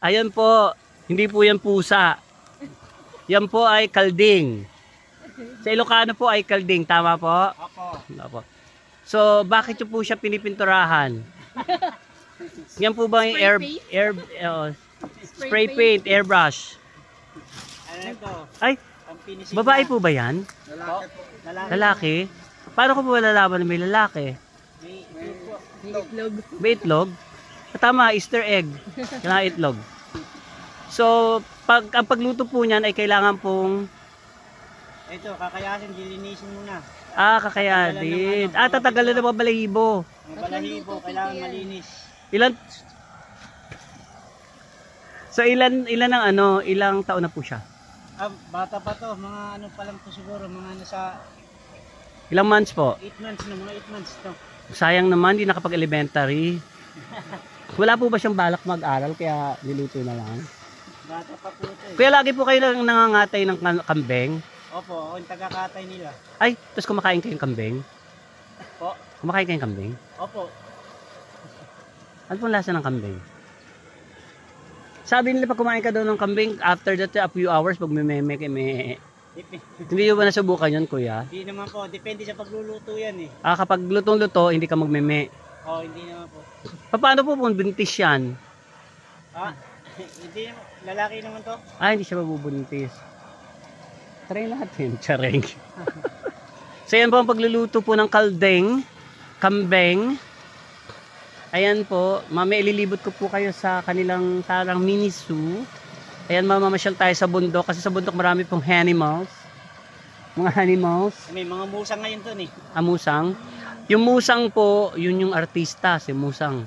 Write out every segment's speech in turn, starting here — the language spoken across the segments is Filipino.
Ayan po, hindi po yan pusa. Yan po ay kalding. Sa Ilocano po ay kalding, tama po? Opo. So, bakit nyo po siya pinipinturahan? Yan po ba yung spray paint, airbrush? Ano ito? Ay, babae po ba yan? Lalaki. Paano ko po malalaman na may lalaki? May itlog. Tama, Easter egg. Kailangan itlog. So, ang pagluto po niyan ay kailangan pong... Ito, kakayasin, dilinisin muna. Kakayasin. Tatagalan ng mga balahibo. Mga balahibo, kailangan malinis. So, ilang taon na po siya? Bata pa to, mga ano pa lang to siguro, mga nasa... Ilang months po? 8 months na, mga 8 months to. Sayang naman, di nakapag-elementary. Wala po ba siyang balak mag-aral, kaya niluto na lang? Bata pa po ito eh. Kuya, lagi po kayo nangangatay ng kambing? Opo, ako yung taga-katay nila. Ay, tapos kumakain kayong kambing? Po? Kumakain kayong kambing? Opo. Ano pong lasa ng kambing? Sabi nila pag kumain ka daw ng kambing, after that a few hours, pag may Hindi nyo ba nasubukan yun, kuya? Hindi naman po, depende sa pagluluto yan eh. Kapag lutong-luto, hindi ka magmeme? Hindi naman po. Paano po kung bintis yan? Hindi naman, lalaki naman to. Hindi siya mabubuntis. Try natin, chareng. So yan po ang pagluluto po ng kambing. Ayan po, mamaya ililibot ko po kayo sa kanilang tarang mini zoo. Ayan, mamamasyal tayo sa bundok kasi sa bundok marami pong animals. Mga animals. May mga musang ngayon doon eh. Musang. Yung musang po, yun yung artista, si musang.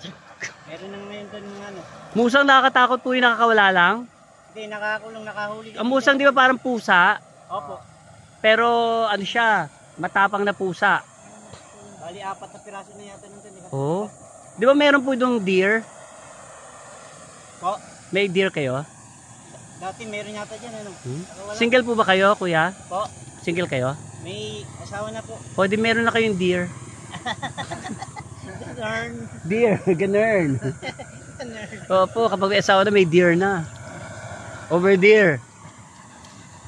Meron na ngayon doon mga ano. Musang nakakatakot po yung nakakawala lang? Hindi, nakakulong, nakahuli. Ang musang di ba parang pusa? Opo. Pero ano siya, matapang na pusa. Bali, 4 na piraso na yata nito. Oo. Di ba meron po itong deer? Po? May deer kayo? Dati meron yata dyan ano. Single po ba kayo, kuya? Po? Single kayo? May asawa na po. O di meron na kayong deer? Ganern. Deer, ganern. Opo, kapag may asawa na may deer na. Over deer.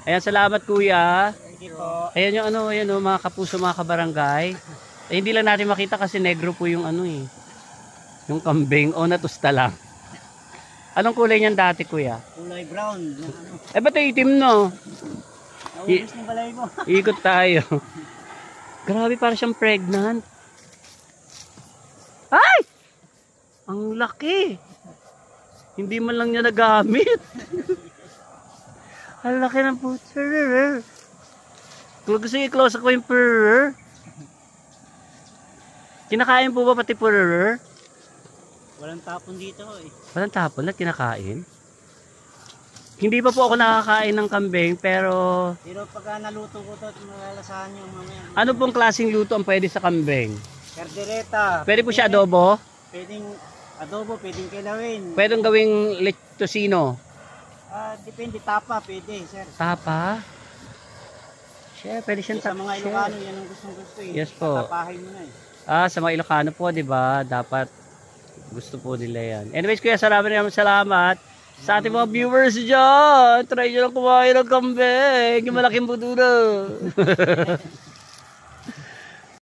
Ayan, salamat kuya. Thank you po. Ayan yung ayan mga kapuso, mga kabarangay. Hindi lang natin makita kasi negro po yung yung kambing o natusta lang. Anong kulay niyan dati, kuya? Kulay brown. Ba't itim, no? Naubos ng balay mo. Ikot tayo. Grabe, parang siyang pregnant. Ay! Ang laki. Hindi man lang niya nagamit. Ang laki ng puto. Kung gusto i-close ako yung purr. Kinakain po ba pati purr? Walang tapon dito eh. Walang tapon na kinakain? Hindi pa po ako nakakain ng kambing pero... Pero pagka naluto ko ito, malalasahan nyo mamaya. Ano pong klaseng luto ang pwede sa kambing? Kardereta. Pwede po siya adobo? Pwedeng adobo, pwedeng kilawin. Pwedeng gawing tocino? Depende, tapa, pwede sir. Tapa? Siya, pwede siyang sa mga Ilocano, yan ang gustong-gusto eh. Yes po. Tapahin mo na eh. Sa mga Ilocano po, di ba? Dapat gusto po nila yan. Anyways, kuya, salamat sa ating mga viewers dyan. Try nyo lang kumain ng kambing. Yung malaking buto na.